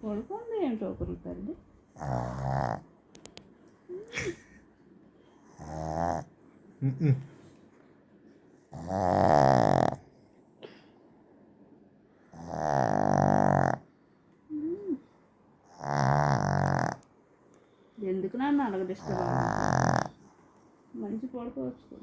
పడుకోండి ఏంటో ఒకరు తల్లి. ఎందుకు నన్ను అడగ డిస్టర్బ్ మంచి పడుకోవచ్చు.